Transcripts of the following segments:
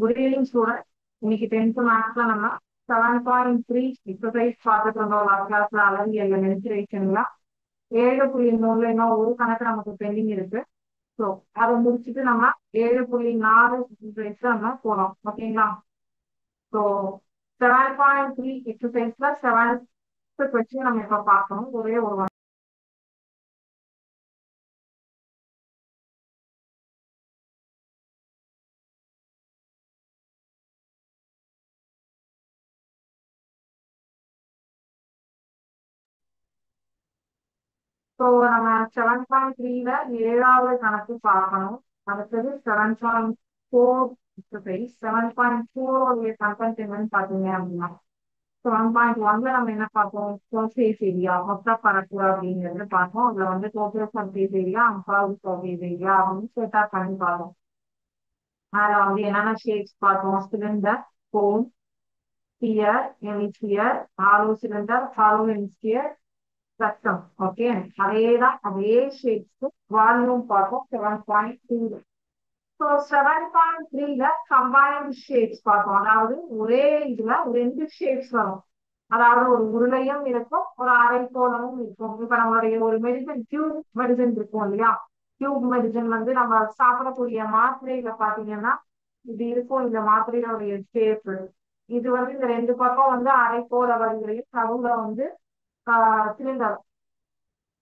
Good evening, students. இன்னைக்கு 10th மார்க்ஸ்ல நம்ம 7.3 exercise பார்த்துட்டு இருந்தோம். லாஸ்ட் கிளாஸ்ல அழகிய மென்சுரேஷன்ல 7.3 இன்னும் ஒரு கணக்கு நமக்கு பெண்டிங் இருக்கு. ஸோ அதை முடிச்சுட்டு நம்ம 7.4 எக்ஸசைஸ்ல நம்ம போறோம். ஓகேங்களா? ஸோ 7.3 எக்ஸசைஸ்ல 7th கொஸ்டின் நம்ம இப்ப பார்க்கணும். ஒரே ஒரு ஸோ நம்ம 7.3ல 7வது கணக்கு பார்க்கணும். அடுத்தது 7.4 எக்ஸசைஸ். 7.4 உடைய கண்டென்ட் என்னன்னு பாத்தீங்க அப்படின்னா 7.1ல நம்ம என்ன பார்த்தோம்? சர்ஃபேஸ் ஏரியா, மொத்த பரப்பு அப்படிங்கிறது பார்த்தோம். அதுல வந்து total surface area, unsolved surface area அப்படின்னு செட்டா பண்ணி பார்த்தோம். அதுல வந்து என்னென்ன ஷேப்ஸ் பார்த்தோம்? Cylinder, cone, sphere, hemisphere, hollow cylinder, hollow hemisphere, சட்டம். ஓகே, அதேதான் அதே ஷேப்ஸ் வால்யூம் பார்த்தோம் 7.2. ஸோ 7.3ல கம்பைன்ட் ஷேப்ஸ் பார்த்தோம். அதாவது ஒரே இதுல ரெண்டு ஷேப்ஸ் வரும். அதாவது ஒரு உருளையும் இருக்கும், ஒரு அரைக்கோளமும் இருக்கும். இப்ப நம்மளுடைய ஒரு மெடிசன் டியூப் மெடிசன் இருக்கும் இல்லையா? டியூப் மெடிசன் வந்து நம்ம சாப்பிடக்கூடிய மாத்திரையில பாத்தீங்கன்னா இது இருக்கும். இந்த மாத்திரையோடைய ஷேப் இது வந்து இந்த ரெண்டு பக்கம் வந்து அரைக்கோள வரிகளையும் நடுவுல வந்து சிலிண்டர்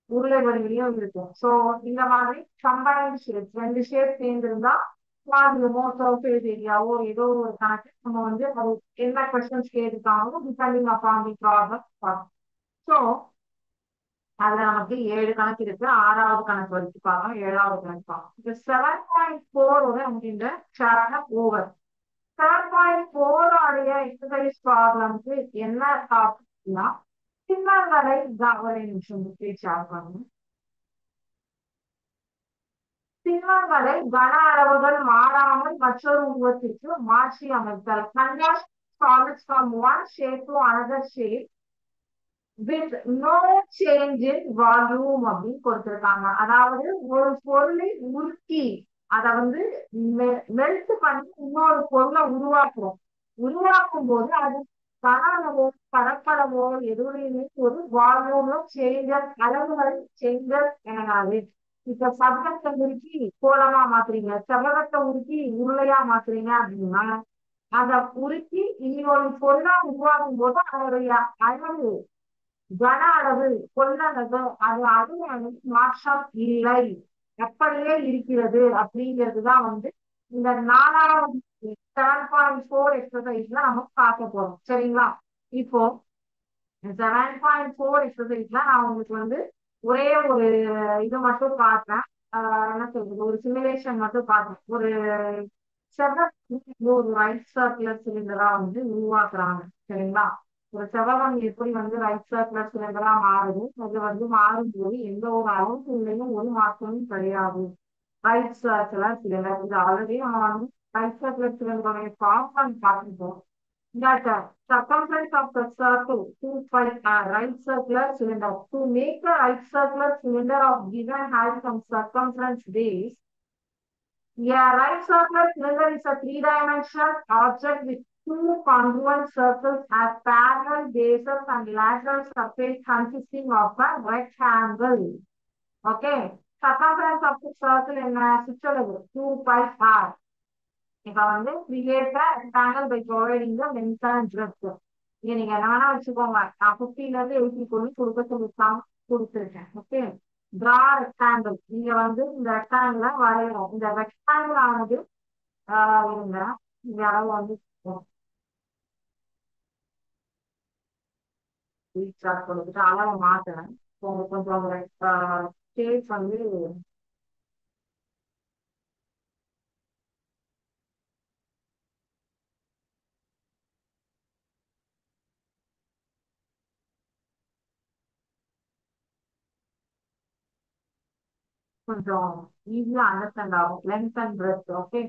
உருளை வடிவிலையும் இருக்கும். ஸோ இந்த மாதிரி கம்பைன்ட் ஷேப்ஸ் ரெண்டு ஷேப் சேர்ந்திருந்தா வால்யூமோ சர்ஃபேஸ் ஏரியாவோ ஏதோ ஒரு கணக்கு நம்ம வந்து அது என்ன கொஸ்டின்ஸ் கேட்டுருக்காங்களோ டிபெண்டிங் அப்பான் தி ப்ராப்ளம் பார்க்கணும். ஸோ அதுல நமக்கு 7 கணக்கு இருக்கு. 6வது கணக்கு வரைக்கும் பார்க்கணும், 7வது கணக்கு பார்க்கணும். இப்போ 7.4 நமக்கு இந்த சாப்டர் ஓவர். 7.4 உடைய எக்ஸசைஸ் ப்ராப்ளம்க்கு என்ன டாபிக்னா சின்னங்களை ஒரு நிமிஷம் ஷேர் பண்ணணும். சின்னங்களை கன அளவுகள் மாறாமல் மற்றொரு உருவத்திற்கு மாற்றி அமைத்தல். Convert solids from one shape to another shape with no change in volume அப்படின்னு கொடுத்திருக்காங்க. அதாவது ஒரு பொருளை உருக்கி அதை வந்து மெல்ட் பண்ணி இன்னொரு பொருளை உருவாக்கும் போது அது கன அளவோ பரப்பளவோ எதுவுமே ஒரு வால்யூம்ல சேஞ்சஸ் அளவுகள் சேஞ்சஸ் எனகாது. இப்ப சதுரத்தை உருக்கி கோலமா மாத்துறீங்க, செவ்வகத்தை உருக்கி உருளையா மாத்துறீங்க அப்படின்னா அதை உருக்கி இன்னொரு பொருளா உருவாக்கும் போது அதனுடைய அளவு கன அளவு கொள்ளளவு அது மாற்றம் இல்லை, அப்படியே இருக்கிறது அப்படிங்கிறதுதான் வந்து இந்த 4வது 7.4 எக்ஸசைஸ்ல நம்ம பார்க்க போறோம். சரிங்களா? இப்போ 7.4 எக்ஸசைஸ்ல நான் உங்களுக்கு வந்து ஒரே ஒரு இது மட்டும் பார்த்தேன். என்ன சொல்றது, ஒரு சிமுலேஷன் மட்டும் பார்த்தேன். ஒரு செவ்வகம் ஒரு ரைட் சர்க்குலர் சிலிண்டரா வந்து உருவாக்குறாங்க. சரிங்களா? ஒரு செவ்வகம் எப்படி வந்து ரைட் சர்க்குலர் சிலிண்டரா மாறுது, அது வந்து மாறும்போது எந்த ஒரு அளவுலையும் ஒரு மாற்றமும் கிடையாது. ரைட் சர்க்குலர் சிலிண்டர் இது ஆல்ரெடி நம்ம வந்து ரைட் சர்க்குலர் சிலிண்டருடைய ஃபார்முலா பார்த்துட்டோம். That circumference of the circle 2 pi right circular cylinder. To make a right circular cylinder of given height and circumference base, a right circular cylinder is a three-dimensional object with two congruent circles as parallel bases and lateral surface consisting of a rectangle. Okay. Circumference of the circle in a 2 pi r. இப்ப வந்து create a rectangle by providing the length and breadth. இங்க நீங்க என்ன வேணா வச்சுக்கோங்க. நான் 50ல இருந்து 80 கொடுக்க சொல்லிருக்காங்க, கொடுத்துருக்கேன். Okay, draw rectangle. நீங்க வந்து இந்த ரெக்டாங்கிள வரையணும். இந்த ரெக்டாங்கிள் ஆனது இருங்க, இந்த அளவு வந்து கொடுத்துட்டு அளவை மாத்துறேன். உங்களுக்கு கொஞ்சம் ஷேப் வந்து கொஞ்சம் ஈஸியா அண்டர்ஸ்டாண்ட் ஆகும். Length and breadth. Okay,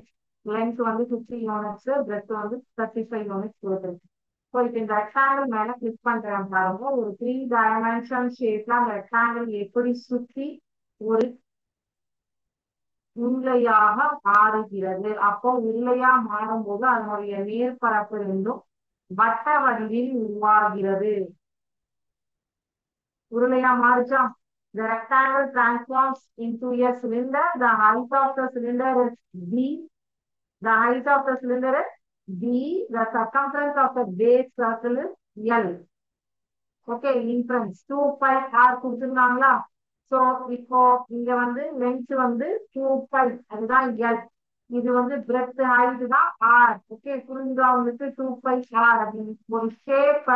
length வந்து 50 யூனிட்ஸ், பிரெத் வந்து 35 யூனிட்ஸ் கொடுத்துருக்கு. ஸோ இப்போ இந்த ரெக்டாங்கிள் மேல கிளிக் பண்றேன் பாருங்க. ஒரு 3 டைமென்ஷன் ஷேப்ல அந்த ரெக்டாங்கிள் எப்படி சுற்றி ஒரு உருளையாக மாறுகிறது. அப்போ உருளையா மாறும்போது அதனுடைய மேற்பரப்பு ரெண்டும் வட்ட வடிவில் உருவாகிறது. உருளையா மாறுச்சா? The rectangle transforms into a cylinder. The height of the cylinder is d. The height of the cylinder is d. The circumference of the base circle is L. Okay, inference 2 π r கொடுத்துருந்தாங்களா? So இப்போ இங்க வந்து length வந்து 2 π, அதுதான் L. இது வந்து breadth height தான் R. Okay, புரிஞ்சா உங்களுக்கு? 2 π r அப்படின்னு ஒரு ஷேப்ப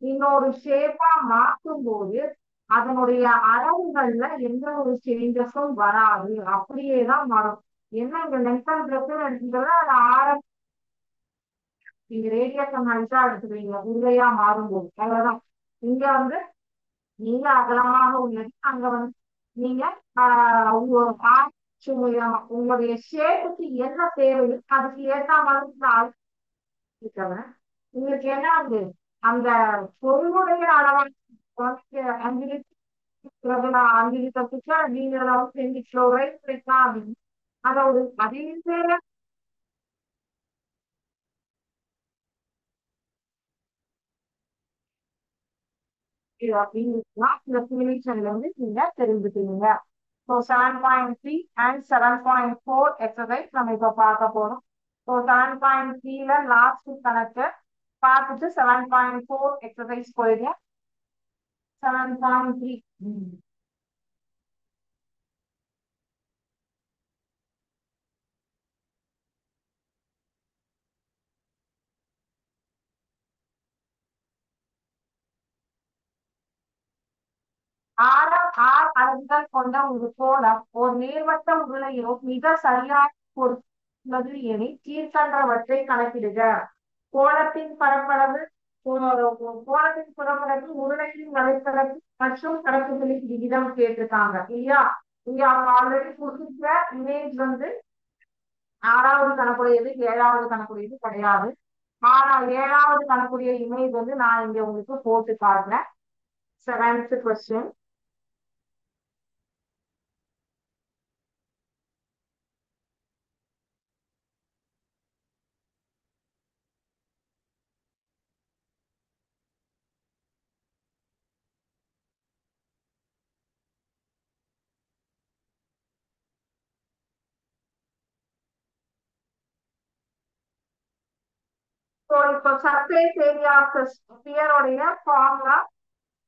இன்னொரு ஷேப்பா மாற்றும் போது அதனுடைய அளவுகள்ல எந்த ஒரு சேஞ்சஸும் வராது, அப்படியேதான் வரும். என்ன இந்த லென்த் அண்ட் பிரெத் எடுத்துக்கிறத அது ஆரம், நீங்க ரேடியஸ் ஹைட்டா எடுத்துக்கிறீங்க உருளையா மாறும்போது, அவ்வளவுதான். இங்க வந்து நீங்க அகலமாக உள்ளது, அங்க வந்து நீங்க உங்களுடைய ஷேப்புக்கு என்ன தேவையோ அதுக்கு ஏற்ற மாதிரி தவிர உங்களுக்கு என்ன ஆகுது, அந்த பொருளுடைய அளவான 5 லிட்டர் நீங்க அளவுக்கு 2 கிலோ ரைஸ் வைக்கலாம் அப்படின்னு அதோட அதே அப்படிங்கிறதுலாம் இந்த சிமுலேஷன்ல வந்து நீங்க தெரிஞ்சுக்கிறீங்க. ஸோ 7.3 அண்ட் 7.4 எக்ஸசைஸ் நம்ம இப்போ பார்க்க போறோம். ஸோ 7.3ல லாஸ்ட் கணக்கு பார்த்துட்டு 7.4 எக்ஸசைஸ் போயிடுங்க. 7.3 ஆரம் ஆர் அளவுகள் கொண்ட ஒரு கோளம் ஒரு நீள்வட்ட உருளையோ மிக சரியாக பொறுத்துள்ளது எனில் கீழ்கண்டவற்றை கணக்கிடுக. கோளத்தின் பரப்பளவு, கோளத்தின் புறப்பரப்பு, உருளையின் வலைப்பரப்பு மற்றும் பரப்புகளின் விகிதம் கேட்டிருக்காங்க இல்லையா? இங்க அவங்க ஆல்ரெடி கொடுத்துருக்க இமேஜ் வந்து 6வது கணக்குடையது 7வது கணக்குடையது கிடையாது. ஆனா 7வது கணக்குடைய இமேஜ் வந்து நான் இங்க உங்களுக்கு போட்டு காட்டுறேன். 7th question. ஸோ இப்போ சர்ஃபேஸ் ஏரியா ஆஃப் த ஸ்பியரோடைய ஃபார்முலா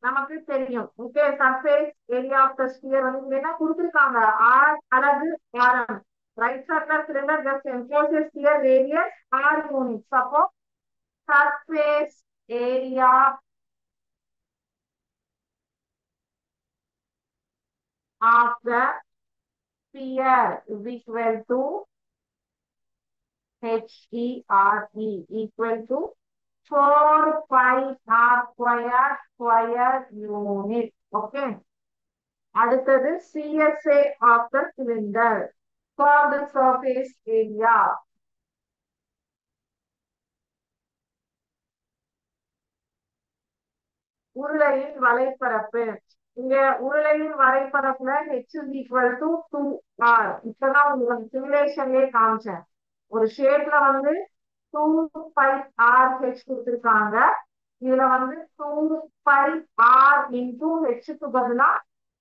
நமக்கு தெரியும். Okay, surface area of the sphere வந்து இங்க என்ன கொடுத்துருக்காங்க, ஆர் அலகு ஆரம். Right circle cylinder just encloses sphere radius r units. அப்போ surface area of the sphere is equal to HERE equal to 4 pi r square square unit. Okay. அடுத்தது CSA of the cylinder. For the surface area. உருளையின் வலைப்பரப்பு. இங்க உருளையின் வலைப்பரப்புல H is equal to 2R. இப்பதான் உங்களுக்கு சிமுலேஷன்லயே காமிச்சேன். ஒரு ஷேப்ல வந்து 2πRH கொடுத்திருக்காங்க. இதுல வந்து 2πR into Hக்கு பதிலா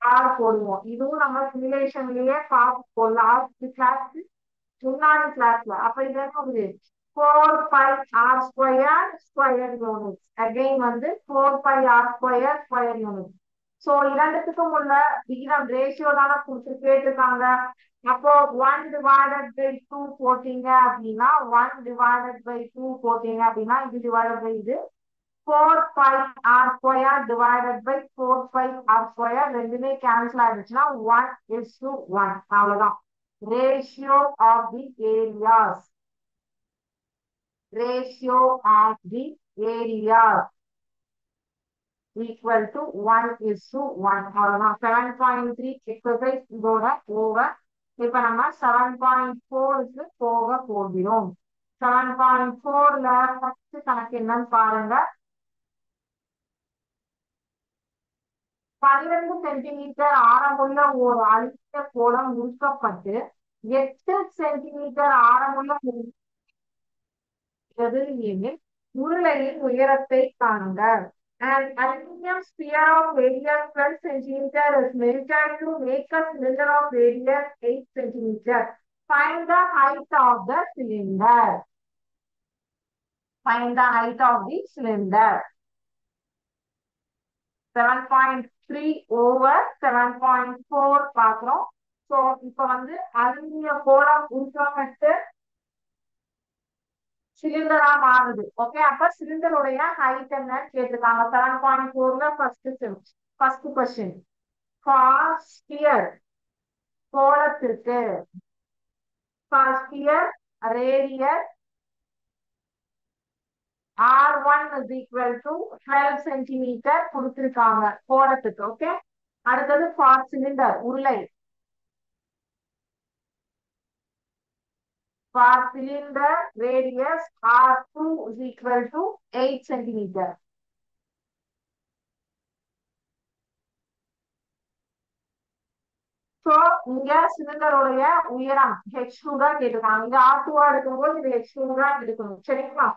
R போடுவோம். இதுவும் நம்ம சிமுலேஷன்லயே பார்ப்போம் லாஸ்ட் கிளாஸ், முன்னாடி கிளாஸ்ல. அப்ப இது என்ன ஆகுது, 4πR square square unit. Again வந்து 4πR square square unit. So இரண்டுத்துக்கும் உள்ள விகிதம் ரேஷியோ தானே கேட்டிருக்காங்க. அப்போ 1/2 போட்டீங்க அப்படின்னா 1/2 போட்டீங்க அப்படின்னா இது டிவைடட் பை இது 4πR square divided by 4πR square ரெண்டுமே கேன்சல் ஆயிடுச்சுன்னா 1:1. அவ்வளவுதான். Ratio of the areas. Ratio of the areas equal to 1:1. அவ்வளவுதான். 7.3 எக்ஸசைஸ் இதோட ஓவர். இப்ப நம்ம 7.4க்கு போக போகிறோம். 7.4ல ஃபர்ஸ்ட் கணக்கு என்னன்னு பாருங்க. 12 சென்டிமீட்டர் ஆரமுள்ள ஒரு அழுத்த கோளம் உருக்கப்பட்டு 8 சென்டிமீட்டர் ஆரமுள்ள எனில் உருளையின் உயரத்தை காணுங்க. An aluminum sphere of radius 12 centimeter is melted to make a cylinder of radius 8 centimeter. Find the height of the cylinder. Find the height of the cylinder. 7.3 over 7.4 பார்க்கிறோம். So இப்ப வந்து அலுமினிய கோளம் உருவாக்கப்பட்டு சிலிண்டரா மாறுது. ஓகே, அப்ப சிலிண்டருடைய ஹைட் என்னன்னு கேட்டிருக்காங்க. 7.4ல ஃபர்ஸ்ட் கொஸ்டின். ஃபார் ஸ்பியர் கோளத்திற்கு for sphere radius R1 is equal to 12 centimetre கொடுத்திருக்காங்க கோளத்துக்கு. ஓகே, அடுத்தது ஃபார் சிலிண்டர் உருளை. For cylinder radius R2 is equal to 8 centimeter. So இங்க சிலிண்டருடைய உயரம் h2 தான் கேட்டிருக்காங்க. இங்க R2 எடுக்கும்போது இது h2 தான் எடுக்கணும். சரிங்களா?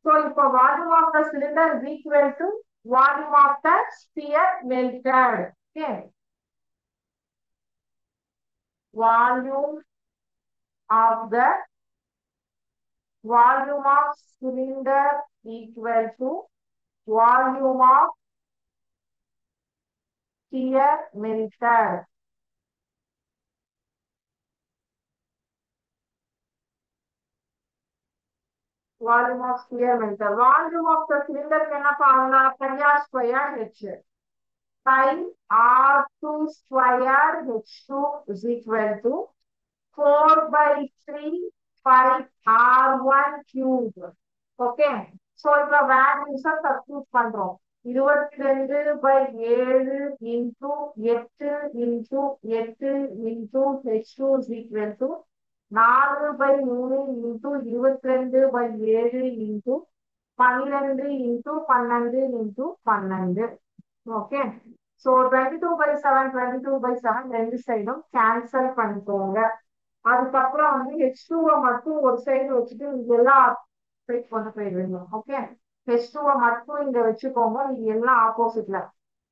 So இப்போ volume of the cylinder is equal to volume of the sphere melted. Okay. Volume of cylinder equal to volume of sphere melted. Volume of sphere melted. Volume of the cylinder என்ன formula? Pi square h. Pi R2 square h2 is equal to 4/3 pi R1 cube. Okay. So இப்ப values substitute பண்றோம். 22/7 into 8 into 8 into h2 is equal to 4/3 into 22/7 into 12 into 12 into 12. Okay. So 22/7 22/7 ரெண்டு சைடும் cancel பண்ணிக்கோங்க. அதுக்கப்புறம் வந்து h2 மட்டும் ஒரு side வச்சுட்டு இதெல்லாம் கொண்டு போயிடுவீங்க. ஓகே, h2 மட்டும் இங்க வச்சுக்கோங்க. இது எல்லாம் ஆப்போசிட்ல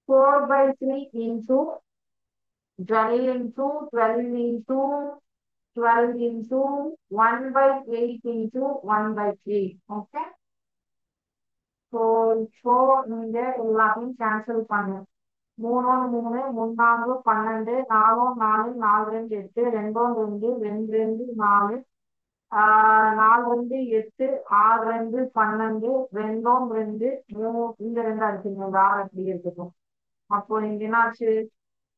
4/3 into 12 into 12 into 12 into 1/8 into 1/8. Okay, so இங்க எல்லாத்தையும் கேன்சல் பண்ணுங்க. 3 3 3 12 4 4 4 2 8 2 2 2 2 4 4 2 8 6 2 12 2 2 3 இந்த 2 அடிச்சுங்க. இந்த 6 அப்படி இருக்கட்டும். அப்போ இங்க என்னாச்சு?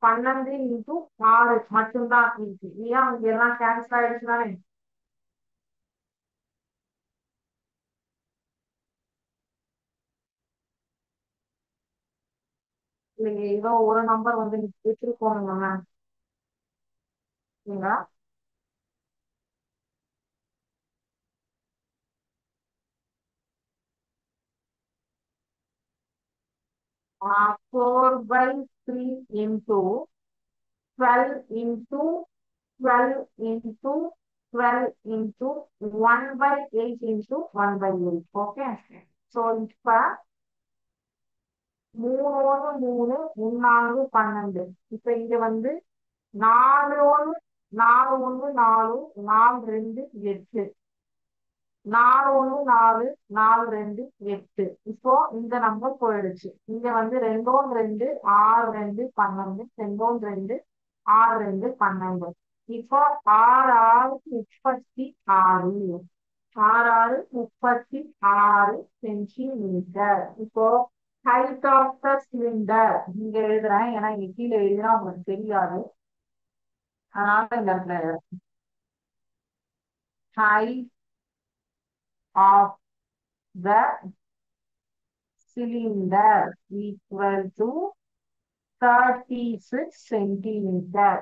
12 into 6 மட்டும்தான் இருக்கு. இல்லையா? இங்க எல்லாம் கேன்சல் ஆயிடுச்சு தானே. இல்லைங்க, ஏதோ ஒரு நம்பர் வந்து வச்சிருக்கோங்க மேம். சரிங்களா? 4/3 into 12 into 12 into 12 into 1/8 into 1/8. Okay. So இப்ப 3 3 3 12. இப்ப இங்க வந்து 4 1 4 1 4 4 2 8 4 1 4 4 2 8. இப்போ இந்த நம்பர் போயிடுச்சு. இங்க வந்து 2 2 6 2 12 2 2 6 2 12. இப்போ 6 6 36 6 36 சென்டிமீட்டர். இப்போ ஹைட் ஆஃப் த சிலிண்டர் இங்க எழுதுறேன். ஏன்னா இங்க கீழே எழுதுனா உங்களுக்கு தெரியாது. அதனால இந்த இடத்துல height of the cylinder equal to 36 centimeter.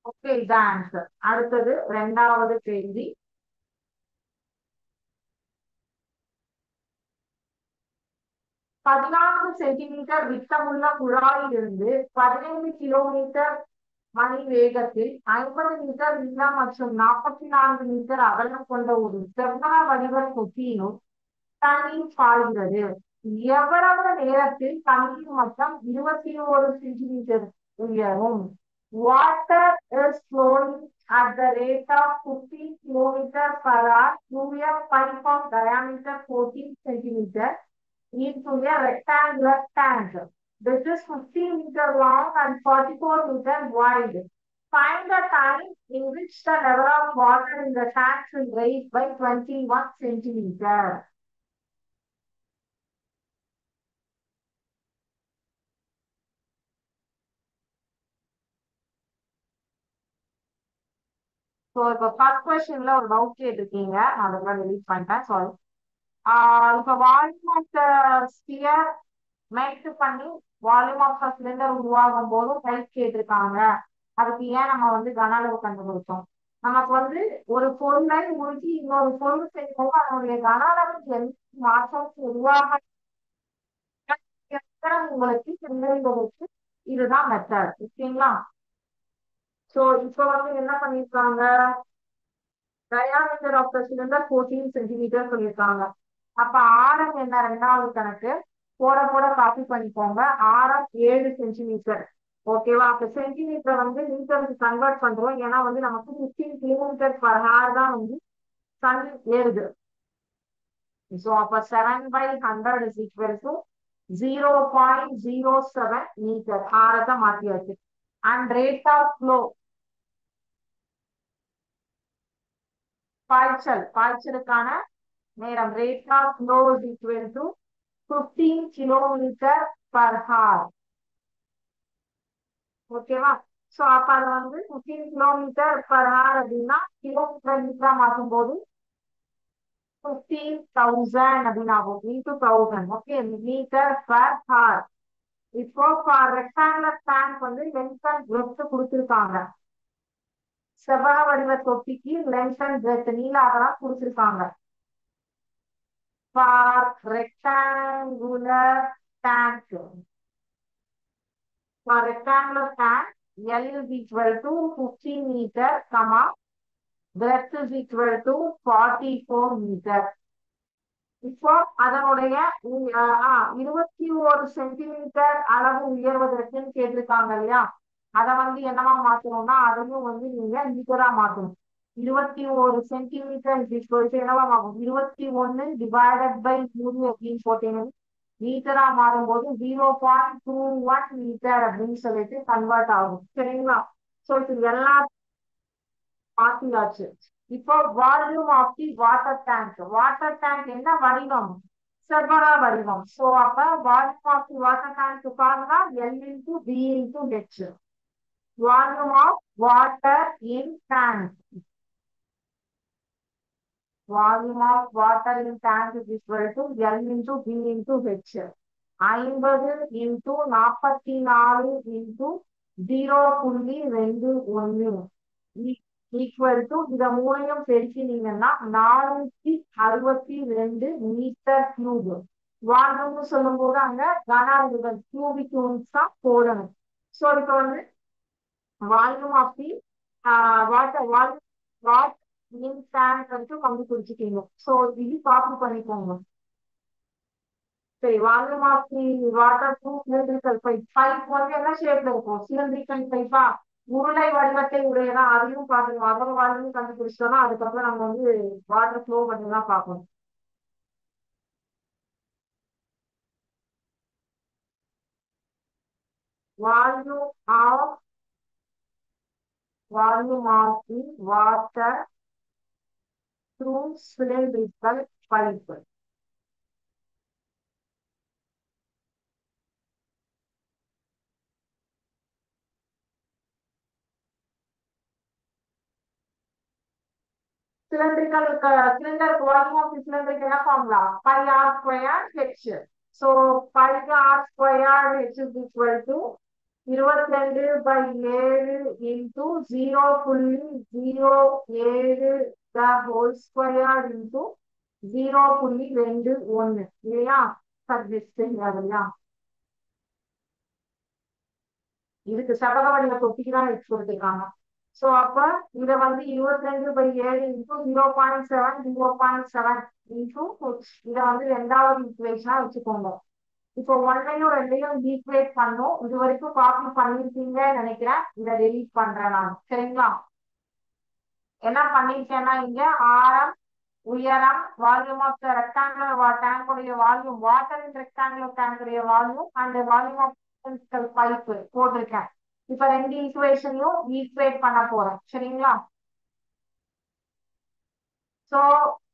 Okay, இதான் ஆன்சர். அடுத்தது இரண்டாவது கேள்வி. 14 சென்டிமீட்டர் விட்டமுள்ள குழாயிலிருந்து 15 கிலோமீட்டர் மணி வேகத்தில் 50 மீட்டர் நீளம் மற்றும் 44 மீட்டர் அகலம் கொண்ட ஒரு செவ்வக வடிவ தொட்டியினுள் தண்ணீர் பாய்கிறது. எவ்வளவு நேரத்தில் தண்ணீர் மட்டம் 21 சென்டிமீட்டர் உயரும்? Water is flowing at the rate of 50 kilometers per hour through a pipe of diameter 14 centimeters into a rectangular tank. This is 50 meter long and 44 meter wide. Find the time in which the level of water in the tank will raise by 21 centimeters. So இப்போ first கொஸ்டின்ல ஒரு doubt கேட்டிருக்கீங்க, நான் அதெல்லாம் delete பண்ணிட்டேன், sorry. இப்போ volume of the sphere melt பண்ணி volume of the cylinder உருவாகும் போது டைப் கேட்டிருக்காங்க. அதுக்கு ஏன் நம்ம கன அளவு கண்டுபிடிச்சோம்? நமக்கு ஒரு பொருளை உருக்கி இன்னொரு பொருள் செய்யும்போது அதனுடைய கன அளவு எந்த மாற்றம் உருவாக உங்களுக்கு சிந்தனைகளுக்கு இதுதான் மெத்தட். ஓகேங்களா? சோ இப்போ என்ன பண்ணிருக்காங்க, diameter of the cylinder 14 centimetre சொல்லியிருக்காங்க. அப்ப ஆரம் என்ன? ரெண்டாவது கணக்கு போட போட காப்பி பண்ணிக்கோங்க. ஆரம் 7 சென்டிமீட்டர். ஓகேவா? அப்ப சென்டிமீட்டர் மீட்டருக்கு கன்வெர்ட் பண்றோம். ஏன்னா நமக்கு 15 கிலோமீட்டர் பர் ஹவர் தான் சன் ஏறுது. So அப்ப 7/100 is equal to 0.07 மீட்டர். ஆரத்தை மாத்தியாச்சு. And rate of flow, பாய்ச்சலுக்கான நேரம், rate of flow is equal to 15 kilometer per hour. ஓகேவா? சோ அப்ப அது 15 கிலோமீட்டர் per hour அப்படின்னா கிலோமீட்டர் மீட்டரா மாற்றும் போது 15,000 அப்படின்னு ஆகும். into 1000. Okay, metre per hour. இப்போ for rectangular tank length and breadth கொடுத்துருக்காங்க. செவ்வக வடிவ தொட்டிக்கு லென்த் அண்ட் பிரெத் நீள அகலம் கொடுத்துருக்காங்க. For rectangular tank, for rectangular tank, L is equal to 15 meter, breadth is equal to 44 meter. இப்போ அதனுடைய 21 சென்டிமீட்டர் அளவு உயர்வதற்குன்னு கேட்டிருக்காங்க இல்லையா? அதை என்னவா மாத்தணும்னா அதையும் நீங்க மீட்டரா மாத்தணும். 21 சென்டிமீட்டர் என்னவா ஆகும்? 21 டிவைடட் பை 3 அப்படின்னு போட்டீங்கன்னா மீட்டரா மாறும்போது 0.21 மீட்டர் அப்படின்னு சொல்லிட்டு கன்வெர்ட் ஆகும். சரிங்களா? சோ இது எல்லாம் மாத்தியாச்சு. இப்போ volume of the water tank என்ன வடிவம்? செவ்வக வடிவம். சோ அப்ப volume of the water tank பாருங்க, L into B into H. Volume of water in tank, volume of water in tank is equal to L into B into H. 50 into 44 into 0.21 equal to இத மூணையும் பெருக்கினீங்கன்னா 462 metre cube. Volume சொல்லும் போது அங்க கன அளவுகள் cubic units தான் போடணும். So இப்போ volume of the water in tank கண்டுபிடிச்சிட்டீங்க. சோ இது காப்பி பண்ணிக்கோங்க. சரி, volume of the water through cylindrical pipe என்ன ஷேப்ல இருக்கும்? சிலிண்ட்ரிக்கல் பைப்பா, உருளை வடிவத்தை உடையதா, அதையும் பாக்கணும். அதோட வால்யூம் கண்டுபிடிச்சோம்னா அதுக்கப்புறம் நம்ம வாட்டர் ஃப்ளோ பண்ணி தான் பார்க்கணும். volume of the water through cylindrical pipe. Cylinder volume of the cylinder என்ன formula? Pi r squared h. So pi r squared h is equal to 22/7 into 0.07 the whole square into 0.21 இல்லையா? Service இதுக்கு சபக வடிவ தொட்டிக்கு தான் வச்சு கொடுத்துருக்காங்க. So அப்ப இதை வந்து 22/7 இன்டூ 0.7 0.7 இன்டூ இதை வந்து ரெண்டாவது ஈக்குவேஷனா வச்சுக்கோங்க. இப்போ ஒன்னையும் ரெண்டையும் ஈக்குவேட் பண்ணும். இது வரைக்கும் காப்பி பண்ணிருக்கீங்கன்னு நினைக்கிறேன். இதை டெலீட் பண்றேன் நான். சரிங்களா? என்ன பண்ணிருக்கேன்னா இங்க ஆரம், உயரம், volume of the rectangular tank உடைய volume, water in rectangular tank உடைய volume and volume of pipe போட்டிருக்கேன். இப்ப ரெண்டு ஈக்குவேஷனையும் ஈக்குவேட் பண்ண போறேன். சரிங்களா? சோ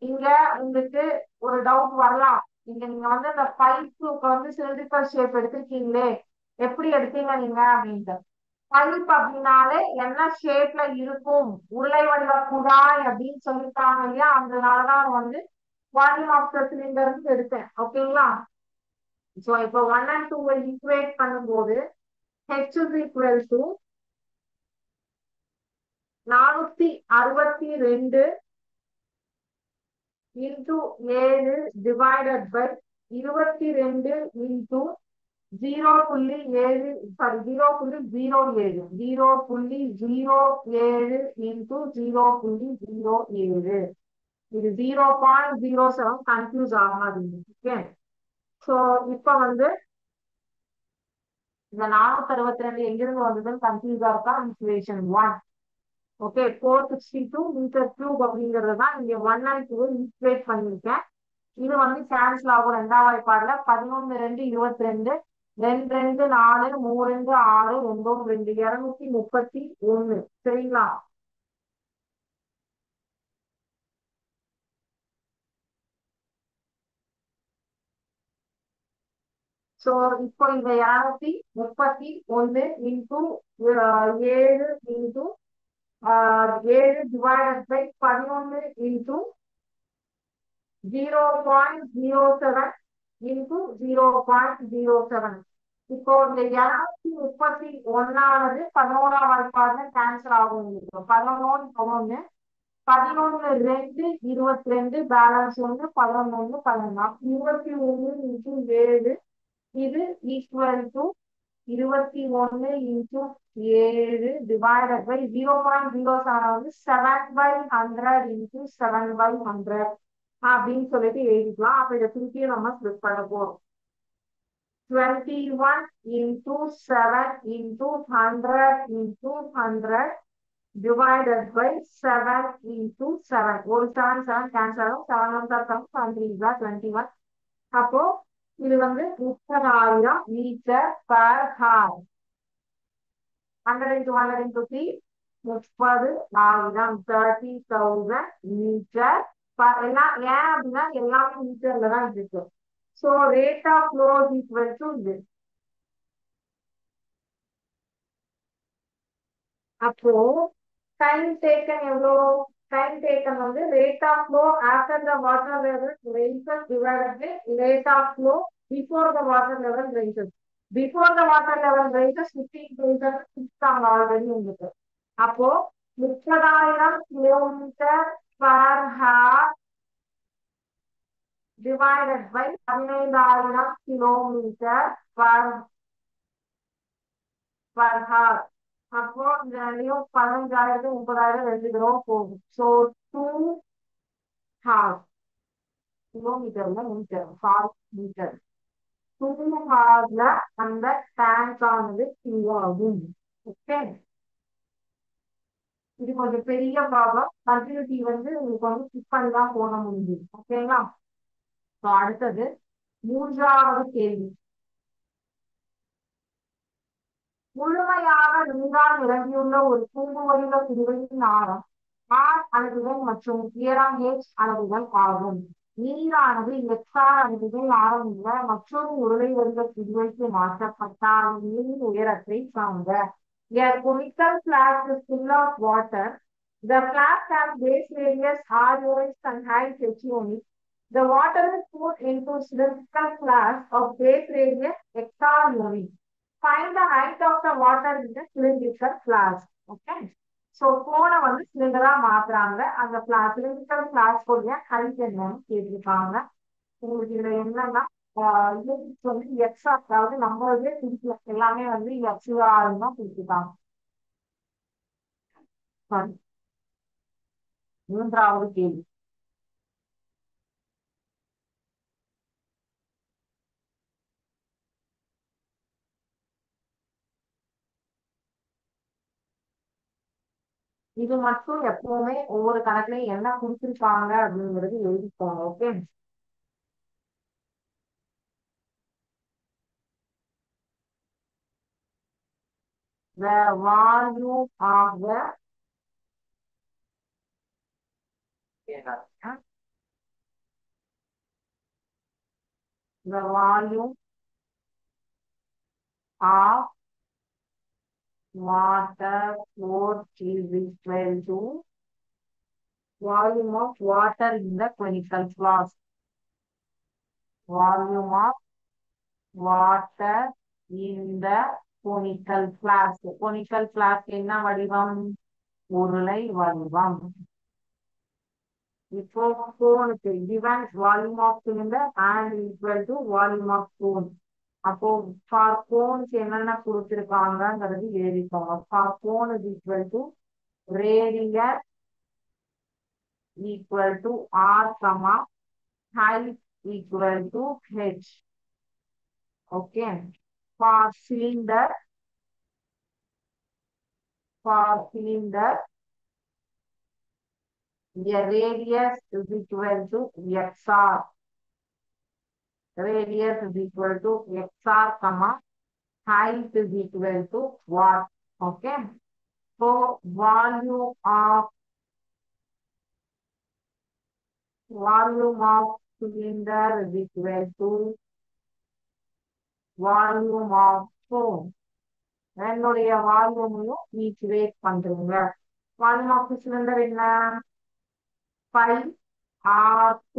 இங்க உங்களுக்கு ஒரு டவுட் வரலாம். இங்க நீங்க வந்து இந்த பைப்புக்கு வந்து சிலிண்டரிக்கல் ஷேப் எடுத்திருக்கீங்களே, எப்படி எடுத்தீங்க நீங்க அப்படின்ட்டு. பைப் அப்படின்னாலே என்ன ஷேப்ல இருக்கும், உருளை வடிவ குழாய் அப்படின்னு சொல்லிட்டாங்க இல்லையா, அதனாலதான் வந்து வால்யூம் ஆஃப் த சிலிண்டர் எடுத்தேன். ஓகேங்களா? சோ இப்போ 1 and 2 ஈக்குவேட் பண்ணும்போது H is equal to 462 into 7 divided by 22 into 0.7 sorry 0.07 0.07 into 0.07 இது 0.07 கன்ஃபியூஸ் ஆகாது. ஓகே. சோ இப்ப வந்து இந்த 462 எங்கிருந்து வந்ததுன்னு கன்ஃபியூஸா இருக்கா? ஈக்குவேஷன் 1. ஓகே. 462 மீட்டர் கியூப் அப்படிங்கிறது தான் இங்க 1 and 2 ஈக்குவேட் பண்ணிருக்கேன். இது வந்து கேன்சல் ஆகும் ரெண்டாவது வாய்ப்பாடுல. 11 2 22 2 2 4 3 2 6 2 2 231. சரிங்களா? சோ இப்போ இந்த 231 into 7 into 7 divided by 11 into 0.07 into 0.07. இப்போ இந்த 231 11ஆம் வாய்ப்பாடுல கேன்சல் ஆகும். 11 11 11 2 22 பேலன்ஸ் 1 11 11 21 இன்டூ 7 இது equal to 21 into 7 divided by 0.07 வந்து 7/100 இன்டூ 7/100 அப்படின்னு சொல்லிட்டு எழுதிக்கலாம். அப்ப இதை திருப்பியும் நம்ம ஸ்பிளிட் பண்ண போறோம். 21 into 7 into 100 into 100 divided by 7 into 7. ஒரு 7 7 cancel ஆகும். 7 1 7 7 21. அப்போ இது வந்து 30,000 metre per hour. 100 into 100 into 3 30,000 30,000 metre. எல்லாம் ஏன் அப்படின்னா எல்லாமே மீட்டர்ல தான் இருக்கு. So rate of flow is equal to this. அப்போ time taken எவ்வளோ? time taken வந்து rate of flow after the water level raises divided by rate of flow before the water level raises. Before the water level raises 15,000 already உங்களுக்கு. அப்போ 30,000 kilometre per hour divided by 15,000 kilometer per hour. அப்போ இந்த 15,000 30,000 2 தடவை போகும். So 2 hours கிலோமீட்டர்ல metre metre 2 hours அந்த tank ஆனது fill ஆகும். ஓகே. இது கொஞ்சம் பெரிய ப்ராப்ளம். கண்டினியூட்டி வந்து உங்களுக்கு வந்து ஸ்கிப் பண்ணி தான் போக முடியும். ஓகேங்களா? அடுத்தது மூன்றாவது கேள்வி. முழுமையாக நீரால் நிரம்பியுள்ள ஒரு கூம்பு வடிவ பிரிவின் ஆரம் R அளவுகள் மற்றும் உயரம் H அளவுகள் ஆகும். நீரானது XR அளவுகள் ஆரம்பிக்க மற்றொரு உருளை வடிவ பிரிவுக்கு மாற்றப்பட்டால் நீரின் உயரத்தை காண்க. A conical flask is full of water. The flask has base radius R units and height H units. The water is poured into cylindrical flask of base radius XR units. Find the height of the water in the cylindrical flask. Okay. So கோண வந்து சிலிண்டரா மாத்துறாங்க. அந்த cylindrical flask உடைய height என்னன்னு கேட்டிருக்காங்க. உங்களுக்கு இதுல என்னன்னா இது வந்து எக்ஸா, அதாவது நம்மளே பிடிக்கல, எல்லாமே வந்து எக்ஸா தான் பிடிச்சிட்டாங்க. சரி, மூன்றாவது கேள்வி. இது மட்டும் எப்பவுமே ஒவ்வொரு கணக்குலயும் என்ன கொடுத்திருக்காங்க அப்படிங்கிறது எழுதிக்கோங்க. Okay. The volume of the volume of water flow is equal to volume of water in the conical flask. Volume of water in the conical flask. Conical flask என்ன வடிவம்? உருளை வடிவம். இப்போ கோனுக்கு given volume of cylinder and equal to volume of cone. அப்போ for cones என்னென்ன கொடுத்திருக்காங்கிறது எழுதிக்கோங்க. For cone is equal to radius equal to r, height equal to h. Okay. For cylinder, the radius is equal to xr. Radius is equal to xr, height is equal to what? Okay. So volume of cylinder is equal to volume of cone. என்னுடைய வால்யூமையும் equate பண்றீங்க. Volume of cylinder என்ன? 5r2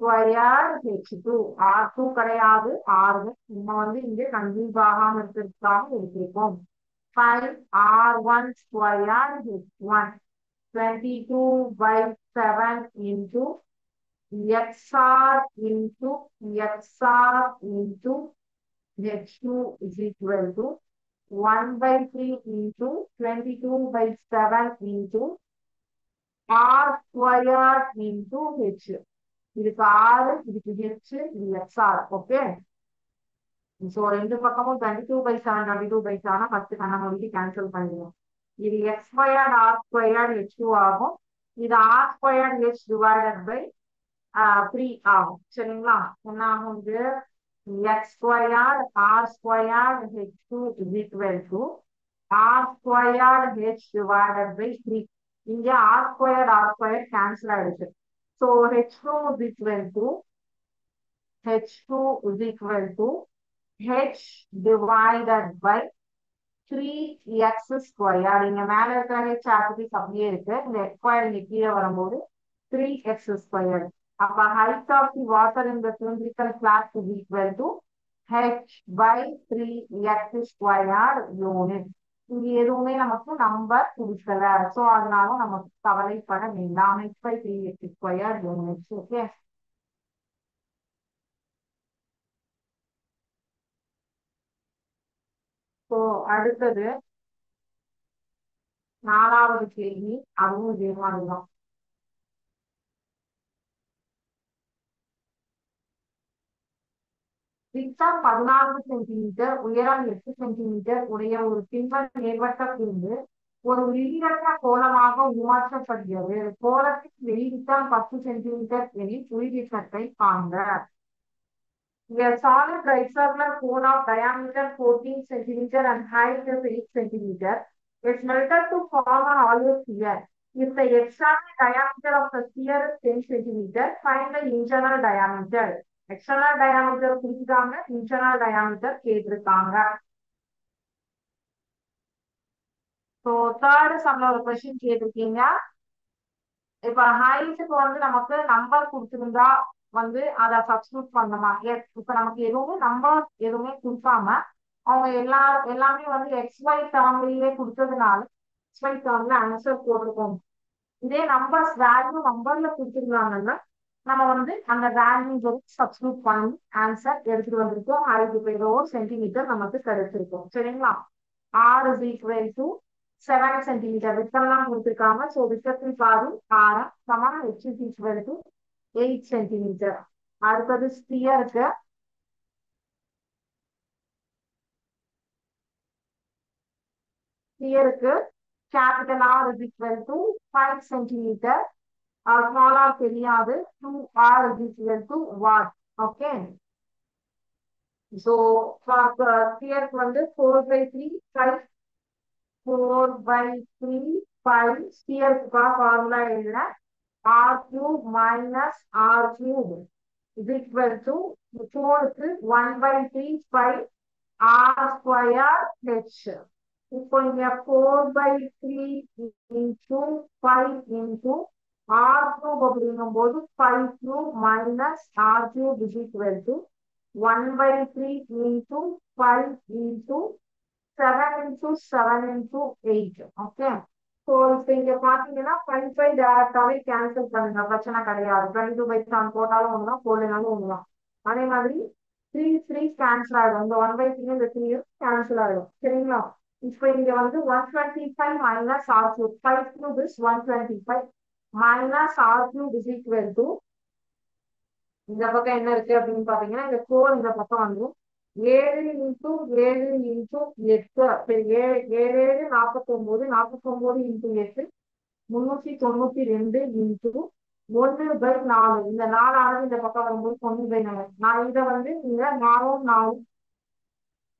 square h2. r2 கிடையாது, r1. நம்ம வந்து இங்க confuse ஆகாம இருக்கிறதுக்காக எடுத்திருக்கோம். 5r1 square h1. 22/7 into xr into h2 is equal to 1/3 into 22/7 into r square into h. இதுக்கு r, இதுக்கு h, இது xr. ஓகே. சோ ரெண்டு பக்கமும் 22/7 22/7 10 கண்ண மூடிட்டு கேன்சல் பண்ணிடுவோம். இது x squared r squared h2 ஆகும். இது r squared h divided by 3 ஆகும். சரிங்களா? என்ன ஆகும்? இது x squared r squared h2 is equal to r squared h divided by 3. இங்க r squared cancel ஆயிடுச்சு. So h2 is equal to h divided by 3x squared. இங்க மேல இருக்கிற h ஆக்டிவிஸ் அப்படியே இருக்கு. இந்த x squared இங்க கீழே வரும்போது 3x squared. அப்ப height of the water in the cylindrical flask is equal to h by 3x squared unit. இது எதுவுமே நமக்கு நம்பர் கொடுக்கல. சோ அதனால நமக்கு கவலைப்பட வேண்டாம். h by 3x squared units. Okay. So அடுத்தது 4வது கேள்வி. அதுவும் இதே மாதிரிதான். விட்டம் 14 சென்டிமீட்டர், உயரம் 8 சென்டிமீட்டர் உடைய ஒரு திண்ம நேர்வட்ட கூம்பு ஒரு விரிவட்ட கோளமாக உருமாற்றப்படுகிறது. கோளத்தின் வெளிவிட்டம் 10 சென்டிமீட்டர் எனில் புவிவிட்டத்தை காண்க. A solid triangular cone of diameter 14 centimeter and height is 8 centimeter is melted to form an hollow sphere. If the external diameter of the sphere is 10 centimeter, find the internal diameter. External diameter கொடுத்துட்டாங்க, internal diameter கேட்டிருக்காங்க. So third சம்ல ஒரு question கேட்டிருக்கீங்க. இப்ப ஹைட்டுக்கு வந்து நமக்கு number கொடுத்திருந்தா வந்து அதை சப்ஸ்டியூட் பண்ணணுமா? இப்ப நமக்கு நம்பர் எதுவுமே கொடுக்காம அவங்க எல்லாமே வந்து XY டேர்ம்லயே கொடுத்ததுனால XY டேர்ம்ல ஆன்சர் போட்டிருக்கோம். இதே நம்பர்ஸ் வேல்யூ நம்பர்ல கொடுத்துருந்தாங்கன்னா நம்ம வந்து அந்த வேல்யூஸ் வந்து சப்ஸ்டியூட் பண்ணி ஆன்சர் எடுத்துட்டு வந்திருக்கோம். 64 சென்டிமீட்டர் நமக்கு கிடைச்சிருக்கும். சரிங்களா? R is equal to 7 centimetre விட்டம்லாம் கொடுத்துருக்காங்க. ஸோ விட்டத்தின் பாதி ஆரம் சமம் h is equal to 8 centimetre. அடுத்தது ஸ்பியருக்கு capital R is equal to 5 centimetre. small r தெரியாது. 2r is equal to watt. Okay. So for sphere வந்து 4/3 5 4/3 5 sphere ஃபார்முலா எழுதுற r cube minus r cube is equal to 4 க்கு 1/3 5 r square h. இப்போ இங்க 4/3 into 5 into r cube அப்படிங்கும்போது 5 cube minus r cube is equal to 1/3 into 5 into 7 into 7 into 8. Okay. So இப்போ இங்க பாத்தீங்கன்னா 5 டேரக்டாவே cancel பண்ணுங்க, பிரச்சனை கிடையாது. 22/7 போட்டாலும் ஒண்ணுதான், போடலனாலும் ஒண்ணுதான். அதே மாதிரி 3 கேன்சல் ஆயிடும். இந்த 1/3 இந்த 3 கேன்சல் ஆயிடும். சரிங்களா? இப்போ இங்க வந்து 125 minus r cube 5 cube is 125 minus r cube is equal to இந்த பக்கம் என்ன இருக்கு அப்படின்னு பாத்தீங்கன்னா இந்த கோல் இந்த பக்கம் வந்து 7 into 7 into 8. சரி, 7 49 49 into 8 392 into 1/4. இந்த 4 ஆனது இந்த பக்கம் வரும்போது 1/4. நான் இதை வந்து இங்க 4 4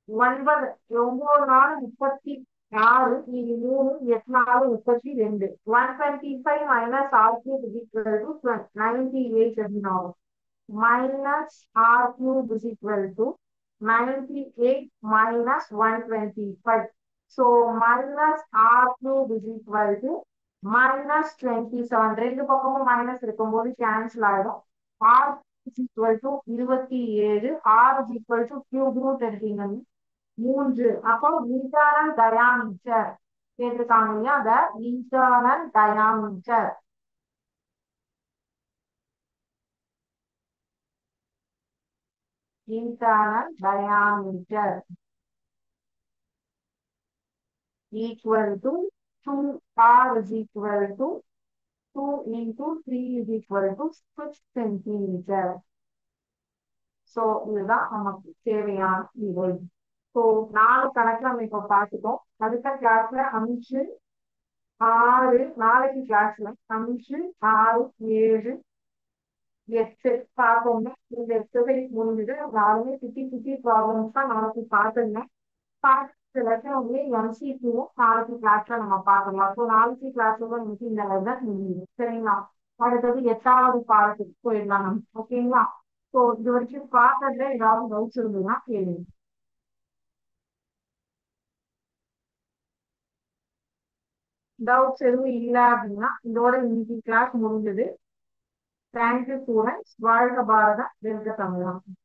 9 4 36 இது 3 8 4 32 125 minus r cube is equal to 98 அப்படின்னு ஆகும். Minus r cube is equal to 98 minus 125. So minus r cube is equal to minus 27. ரெண்டு பக்கமும் மைனஸ் இருக்கும்போது கேன்சல் ஆயிடும். r is equal to 27. r is equal to cube root எடுத்தீங்கன்னா 3. அப்போ internal diameter கேட்டிருக்காங்க இல்லையா, அந்த internal diameter equal to 2r is equal to 2 into 3 is equal to 6 centimeter. So இதுதான் நமக்கு தேவையான விடை. ஸோ 4 கணக்கு நம்ம இப்போ பார்த்துட்டோம். அடுத்த கிளாஸ்ல 5 6 நாளைக்கு கிளாஸ்ல 5 6 7 8 பார்ப்போங்க. இந்த எக்ஸசைஸ் முடிஞ்சது. நாலுமே குட்டி ப்ராப்ளம்ஸ் தான் நாளைக்கு பார்த்துருந்தேன். பார்த்து வந்து எம்சிக்யூவும் நாளைக்கு கிளாஸ்ல நம்ம பார்க்கலாம். ஸோ நாளைக்கு கிளாஸ்ல இன்னைக்கு இந்த லெசன் முடியுது. சரிங்களா? அடுத்தது 8வது பாடத்துக்கு போயிடலாம் நம்ம. ஓகேங்களா? ஸோ இது வரைக்கும் பார்த்ததுல ஏதாவது டவுட்ஸ் இருந்ததுன்னா கேளுங்க. டவுட்ஸ் எதுவும் இல்லை அப்படின்னா இதோட இன்னைக்கு கிளாஸ் முடிஞ்சது. Thank you students. வாழ்க பாரதம், வெல்க தமிழகம்.